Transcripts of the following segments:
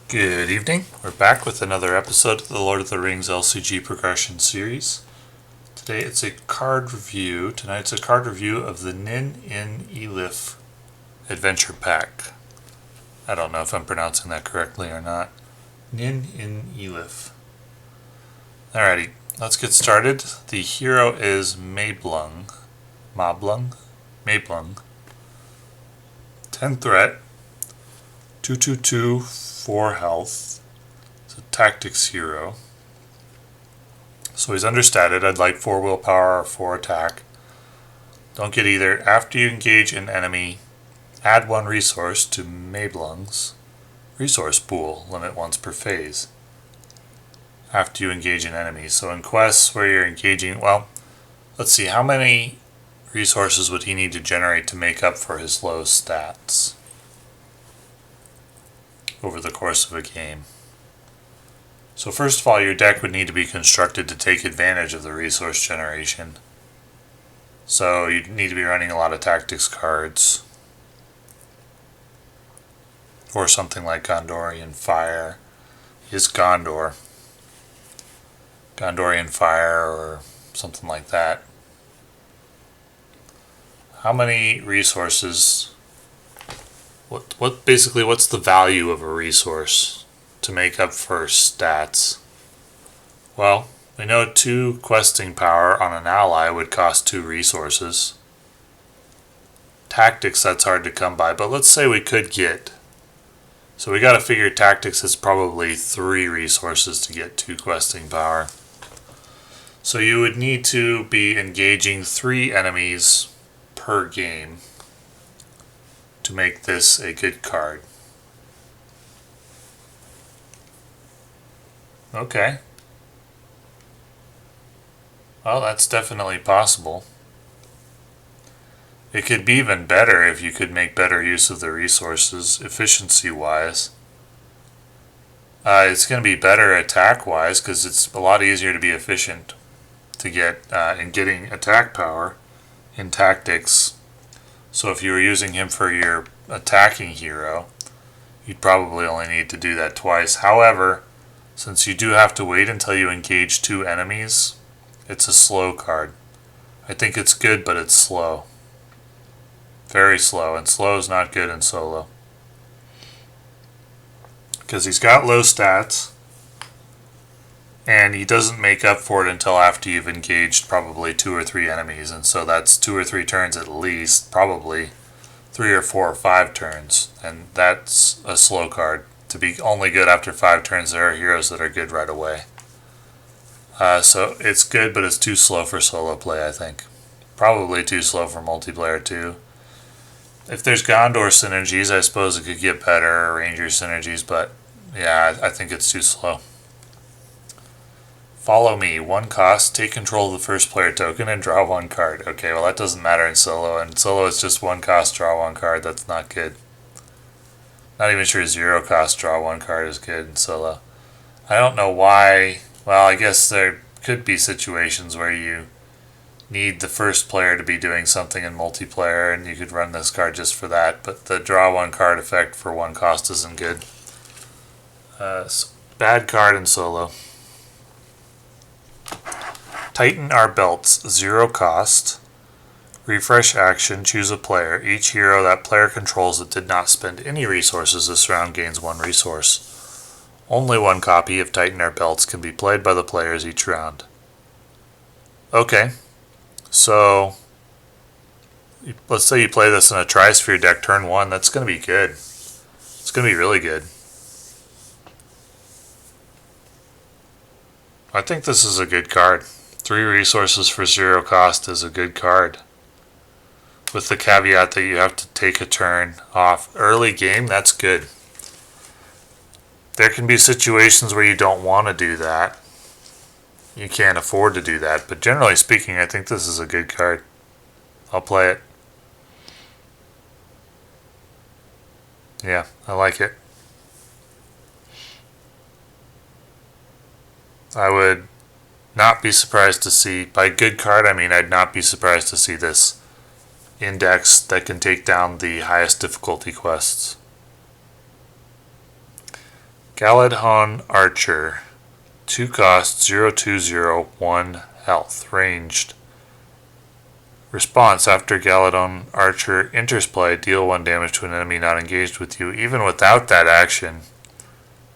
Good evening. We're back with another episode of the Lord of the Rings LCG progression series. Today it's a card review. Tonight's a card review of the Nin-In-Eilph Adventure pack. I don't know if I'm pronouncing that correctly or not. Nin-In-Eilph. Alrighty, let's get started. The hero is Mablung. 10 threat. 2/2/2, 4 health. It's a tactics hero. So he's understated. I'd like 4 willpower or 4 attack. Don't get either. After you engage an enemy, add 1 resource to Mablung's resource pool. Limit once per phase. After you engage an enemy. So in quests where you're engaging, well, let's see. How many resources would he need to generate to make up for his low stats over the course of a game? So first of all, your deck would need to be constructed to take advantage of the resource generation. So you'd need to be running a lot of tactics cards. Or something like Gondorian Fire. Is Gondor. Gondorian Fire or something like that. How many resources? What's the value of a resource to make up for stats? Well, we know 2 questing power on an ally would cost 2 resources. Tactics, that's hard to come by, but let's say we could get. So we gotta figure tactics is probably 3 resources to get 2 questing power. So you would need to be engaging 3 enemies per game to make this a good card. Okay. Well, that's definitely possible. It could be even better if you could make better use of the resources, efficiency-wise. It's going to be better attack-wise because it's a lot easier to be efficient to get in getting attack power in tactics. So if you were using him for your attacking hero, you'd probably only need to do that twice. However, since you do have to wait until you engage 2 enemies, it's a slow card. I think it's good, but it's slow. Very slow, and slow is not good in solo. Because he's got low stats, and he doesn't make up for it until after you've engaged probably 2 or 3 enemies, and so that's 2 or 3 turns at least, probably 3 or 4 or 5 turns, and that's a slow card. To be only good after 5 turns, there are heroes that are good right away. So it's good, but it's too slow for solo play, I think. Probably too slow for multiplayer too. If there's Gondor synergies, I suppose it could get better, or Ranger synergies, but yeah, I think it's too slow. Follow me. 1 cost, take control of the first player token and draw 1 card. Okay, well that doesn't matter in solo. In solo it's just 1 cost, draw 1 card. That's not good. Not even sure 0 cost, draw 1 card is good in solo. I don't know why. Well, I guess there could be situations where you need the first player to be doing something in multiplayer and you could run this card just for that, but the draw 1 card effect for 1 cost isn't good. Bad card in solo. Tighten our belts, 0 cost. Refresh action, choose a player. Each hero that player controls that did not spend any resources this round gains 1 resource. Only 1 copy of Tighten Our Belts can be played by the players each round. Okay, so let's say you play this in a Tri-Sphere deck turn 1, that's going to be good. It's going to be really good. I think this is a good card. 3 resources for 0 cost is a good card. With the caveat that you have to take a turn off. Early game, that's good. There can be situations where you don't want to do that. You can't afford to do that, but generally speaking, I think this is a good card. I'll play it. Yeah, I like it. I would not be surprised to see, by good card I mean I'd not be surprised to see this index that can take down the highest difficulty quests. Galadhon Archer. 2 cost, 0/2/0, 1 health. Ranged. Response: after Galadhon Archer enters play, deal 1 damage to an enemy not engaged with you. Even without that action,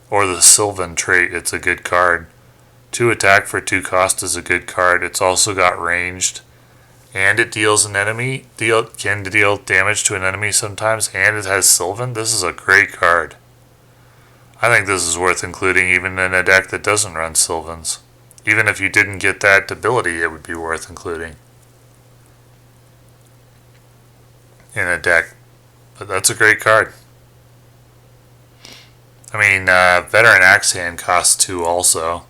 or the Sylvan trait, it's a good card. 2 attack for 2 cost is a good card. It's also got ranged, and it deals can deal damage to an enemy sometimes, and it has Sylvan. This is a great card. I think this is worth including even in a deck that doesn't run Sylvans. Even if you didn't get that ability, it would be worth including in a deck. But that's a great card. I mean, Veteran Axe Hand costs 2 also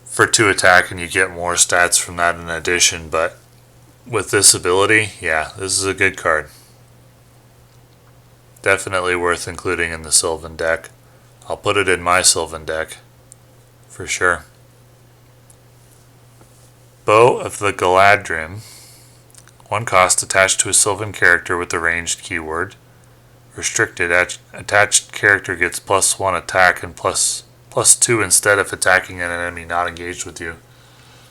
for 2 attack, and you get more stats from that in addition. But with this ability, yeah, this is a good card. Definitely worth including in the Sylvan deck. I'll put it in my Sylvan deck for sure. Bow of the Galadrim. 1 cost, attached to a Sylvan character with the ranged keyword. Restricted, attached character gets +1 attack and +2 instead if attacking an enemy not engaged with you.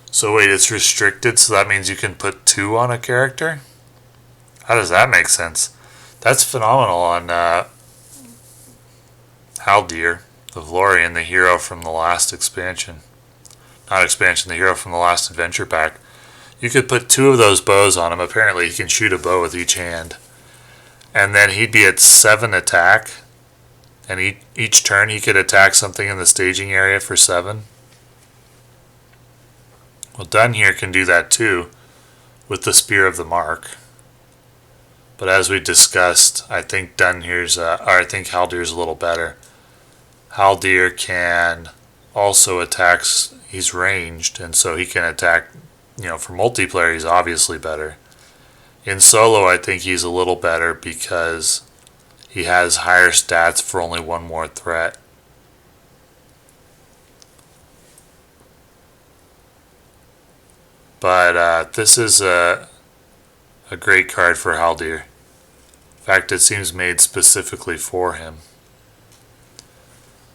So wait, it's restricted, so that means you can put 2 on a character? How does that make sense? That's phenomenal on Haldir, the Vlorian, the hero from the last expansion. Not expansion, the hero from the last adventure pack. You could put 2 of those bows on him. Apparently he can shoot a bow with each hand. And then he'd be at 7 attack. And each turn he could attack something in the staging area for 7. Well, Dun here can do that too with the Spear of the Mark. But as we discussed, I think Haldir's a little better. Haldir can also attack. He's ranged, and so he can attack. For multiplayer, he's obviously better. In solo, I think he's a little better because he has higher stats for only 1 more threat. But this is a great card for Haldir. In fact, it seems made specifically for him,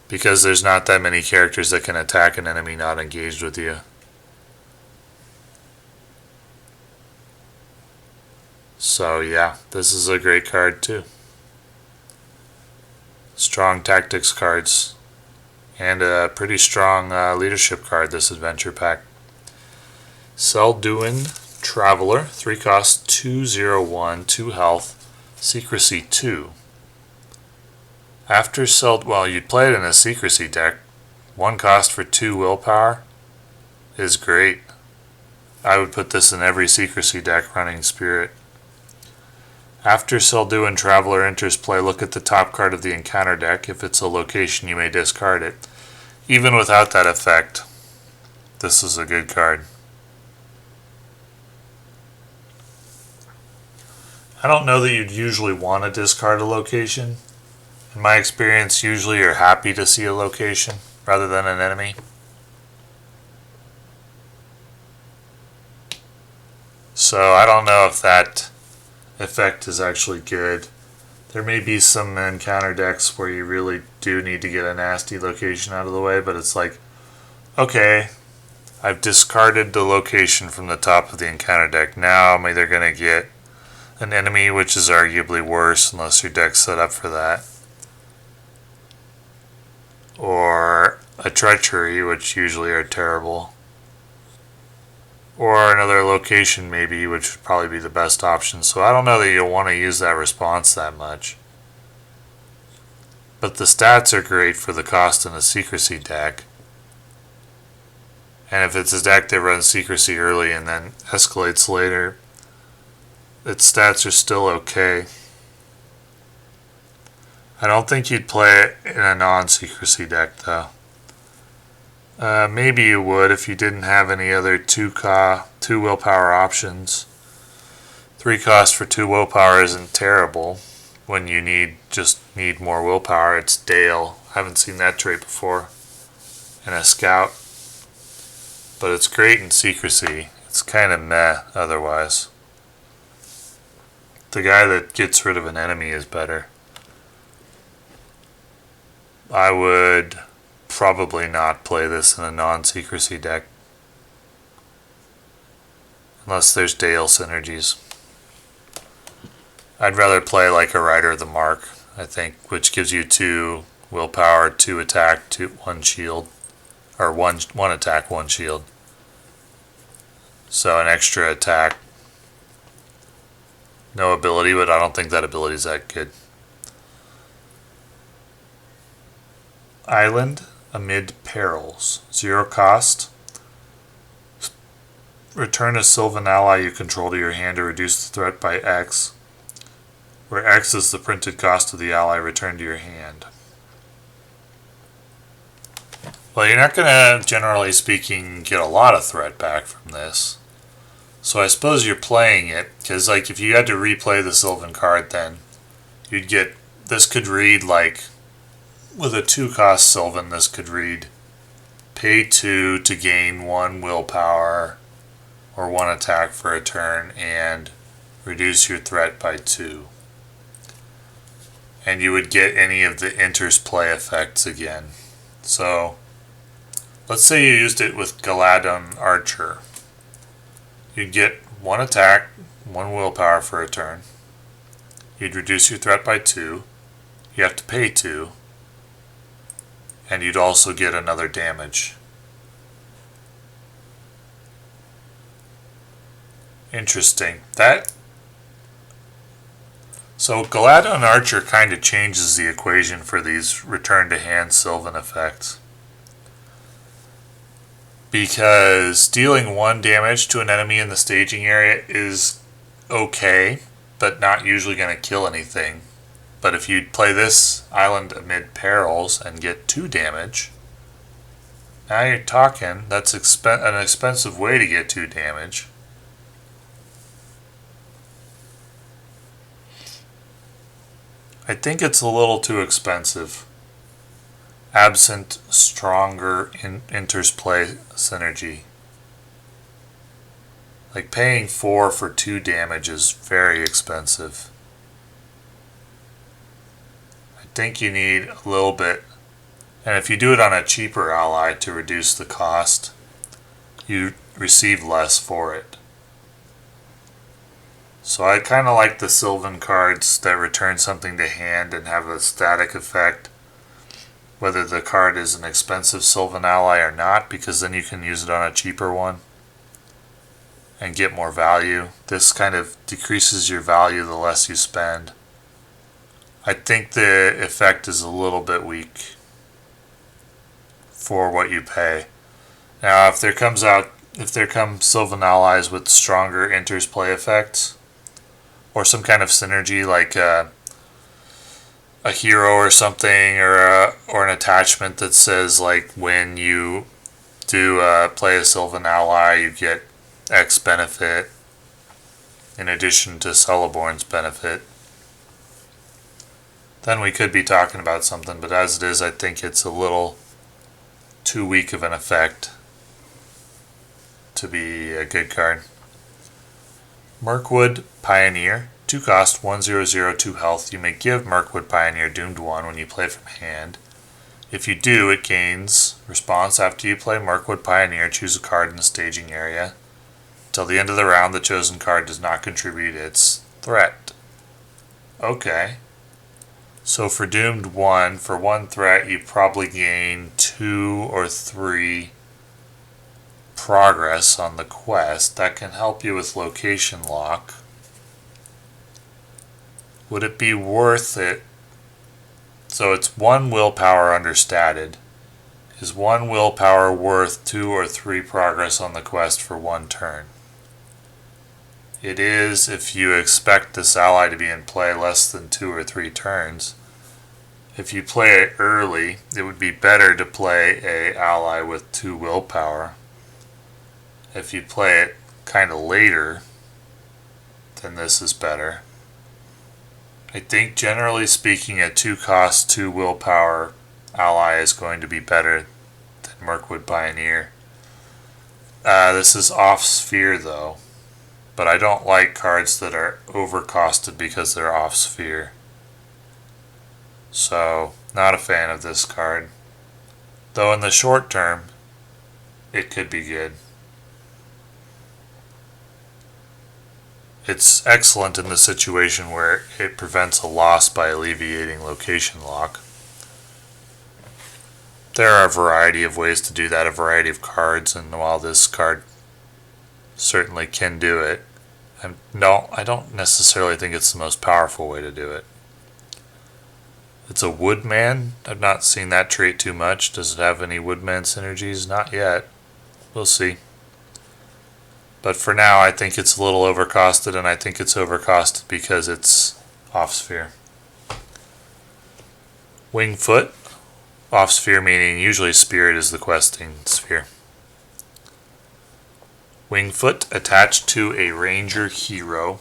because there's not that many characters that can attack an enemy not engaged with you. So yeah, this is a great card too. Strong tactics cards, and a pretty strong leadership card, this adventure pack. Selduin Traveler, 3 cost, 2/0/1, 2 health, Secrecy 2. After you'd play it in a Secrecy deck. 1 cost for 2 willpower is great. I would put this in every Secrecy deck running Spirit. After Selduin Traveler enters play, look at the top card of the encounter deck. If it's a location, you may discard it. Even without that effect, this is a good card. I don't know that you'd usually want to discard a location. In my experience, usually you're happy to see a location rather than an enemy. So I don't know if that effect is actually good. There may be some encounter decks where you really do need to get a nasty location out of the way, but it's like, okay, I've discarded the location from the top of the encounter deck. Now I'm either going to get an enemy, which is arguably worse unless your deck's set up for that, or a treachery, which usually are terrible, or another location maybe, which would probably be the best option. So I don't know that you'll want to use that response that much. But the stats are great for the cost in a Secrecy deck. And if it's a deck that runs Secrecy early and then escalates later, its stats are still okay. I don't think you'd play it in a non-Secrecy deck though. Maybe you would if you didn't have any other 2 willpower options. 3 cost for 2 willpower isn't terrible when you need more willpower. It's Dale. I haven't seen that trait before. And a Scout. But it's great in Secrecy. It's kind of meh otherwise. The guy that gets rid of an enemy is better. I would probably not play this in a non-secrecy deck. Unless there's Dale synergies. I'd rather play like a Rider of the Mark, I think, which gives you 2 willpower, 2 attack, 1 shield. Or 1 attack, 1 shield. So an extra attack. No ability, but I don't think that ability is that good. Island Amid Perils. 0 cost. Return a Sylvan ally you control to your hand to reduce the threat by X, where X is the printed cost of the ally returned to your hand. Well, you're not going to, generally speaking, get a lot of threat back from this. So I suppose you're playing it, because like if you had to replay the Sylvan card, then you'd get, this could read like, with a 2 cost Sylvan, this could read pay 2 to gain 1 willpower or 1 attack for a turn and reduce your threat by 2. And you would get any of the enters play effects again. So let's say you used it with LOTR Archer. You'd get 1 attack, 1 willpower for a turn. You'd reduce your threat by 2. You have to pay 2. And you'd also get another damage. Interesting. So LOTR Archer kind of changes the equation for these return to hand Sylvan effects. Because dealing 1 damage to an enemy in the staging area is okay, but not usually going to kill anything. But if you play this Island Amid Perils and get 2 damage, now you're talking. That's an expensive way to get 2 damage. I think it's a little too expensive. Absent stronger interplay synergy. Like paying 4 for 2 damage is very expensive. I think you need a little bit, and if you do it on a cheaper ally to reduce the cost, you receive less for it. So I kind of like the Sylvan cards that return something to hand and have a static effect, whether the card is an expensive Sylvan ally or not, because then you can use it on a cheaper one and get more value. This kind of decreases your value the less you spend. I think the effect is a little bit weak for what you pay. Now, if there come Sylvan allies with stronger interplay effects, or some kind of synergy like a hero or something, or an attachment that says like when you do play a Sylvan ally, you get X benefit in addition to Celeborn's benefit, then we could be talking about something. But as it is, I think it's a little too weak of an effect to be a good card. Mirkwood Pioneer, 2 cost, 1/0/0, 2 health. You may give Mirkwood Pioneer Doomed 1 when you play from hand. If you do, it gains response after you play Mirkwood Pioneer. Choose a card in the staging area. Till the end of the round, the chosen card does not contribute its threat. Okay. So for Doomed 1, for 1 threat, you probably gain 2 or 3 progress on the quest. That can help you with location lock. Would it be worth it? So it's 1 willpower understated. Is 1 willpower worth 2 or 3 progress on the quest for 1 turn? It is if you expect this ally to be in play less than 2 or 3 turns. If you play it early, it would be better to play a ally with 2 willpower. If you play it kind of later, then this is better. I think generally speaking, a 2 cost, 2 willpower ally is going to be better than Mirkwood Pioneer. This is off sphere though, but I don't like cards that are overcosted because they're off sphere. So, not a fan of this card. Though in the short term, it could be good. It's excellent in the situation where it prevents a loss by alleviating location lock. There are a variety of ways to do that, a variety of cards, and while this card certainly can do it, I don't necessarily think it's the most powerful way to do it. It's a Woodman. I've not seen that trait too much. Does it have any Woodman synergies? Not yet. We'll see. But for now, I think it's a little overcosted, and I think it's overcosted because it's off-sphere. Wingfoot. Off-sphere meaning usually Spirit is the questing sphere. Wingfoot attached to a Ranger hero.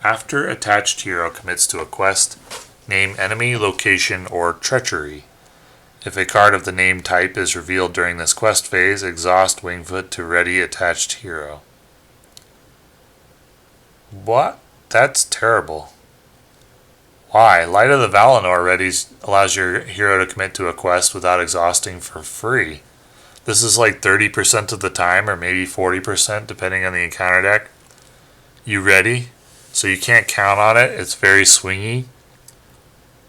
After attached hero commits to a quest, name enemy, location, or treachery. If a card of the name type is revealed during this quest phase, exhaust Wingfoot to ready attached hero. What? That's terrible. Why? Light of the Valinor readies allows your hero to commit to a quest without exhausting for free. This is like 30% of the time, or maybe 40% depending on the encounter deck. You ready? So you can't count on it. It's very swingy.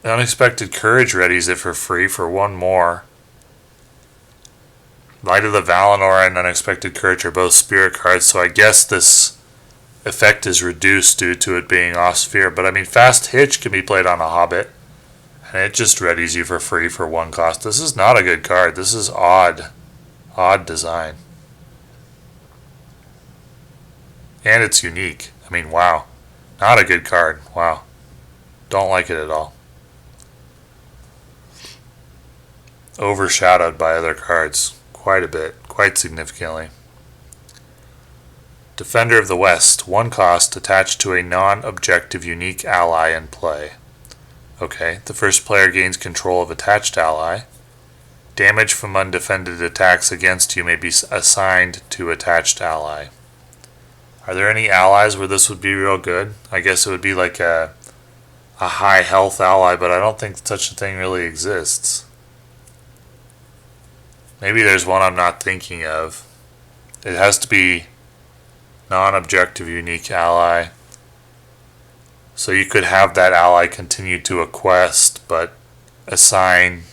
Unexpected Courage readies it for free for one more. Light of the Valinor and Unexpected Courage are both spirit cards, so I guess this effect is reduced due to it being off sphere. But I mean, Fast Hitch can be played on a Hobbit, and it just readies you for free for one cost. This is not a good card. This is odd design. And it's unique. I mean, wow. Not a good card. Wow. Don't like it at all. Overshadowed by other cards quite a bit, quite significantly. Defender of the West, 1 cost attached to a non-objective unique ally in play. Okay, the first player gains control of attached ally. Damage from undefended attacks against you may be assigned to attached ally. Are there any allies where this would be real good? I guess it would be like a high health ally, but I don't think such a thing really exists. Maybe there's one I'm not thinking of. It has to be non-objective unique ally. So you could have that ally continue to a quest, but assign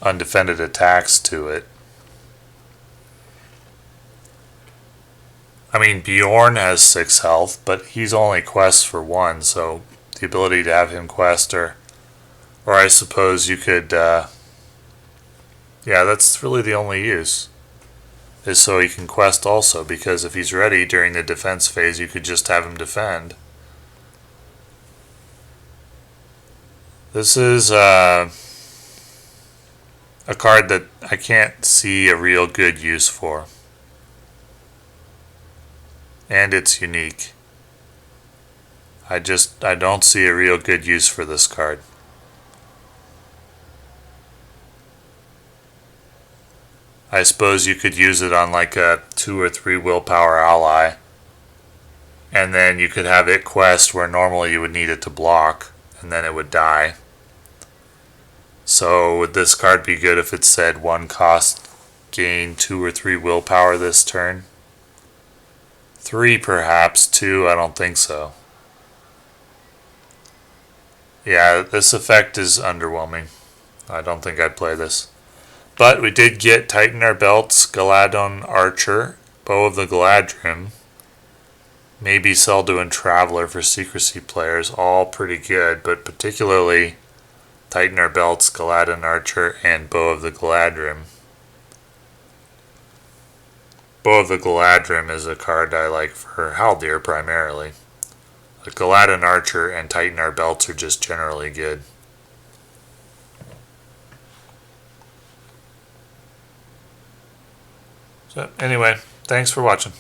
undefended attacks to it. I mean, Bjorn has 6 health, but he's only quests for 1, so the ability to have him quest, or I suppose you could, yeah, that's really the only use, is so he can quest also, because if he's ready during the defense phase, you could just have him defend. This is a card that I can't see a real good use for. And it's unique. I don't see a real good use for this card. I suppose you could use it on like a 2 or 3 willpower ally, and then you could have it quest where normally you would need it to block, and then it would die. So would this card be good if it said 1 cost, gain 2 or 3 willpower this turn? 3 perhaps, 2 I don't think so. Yeah, this effect is underwhelming. I don't think I'd play this. But we did get Tighten Our Belts, Galadon Archer, Bow of the Galadrim, maybe Selduin Traveler for Secrecy players, all pretty good, but particularly Tighten Our Belts, Galadon Archer, and Bow of the Galadrim. Bow of the Galadrim is a card I like for Haldir primarily. But Galadon Archer and Tighten Our Belts are just generally good. So anyway, thanks for watching.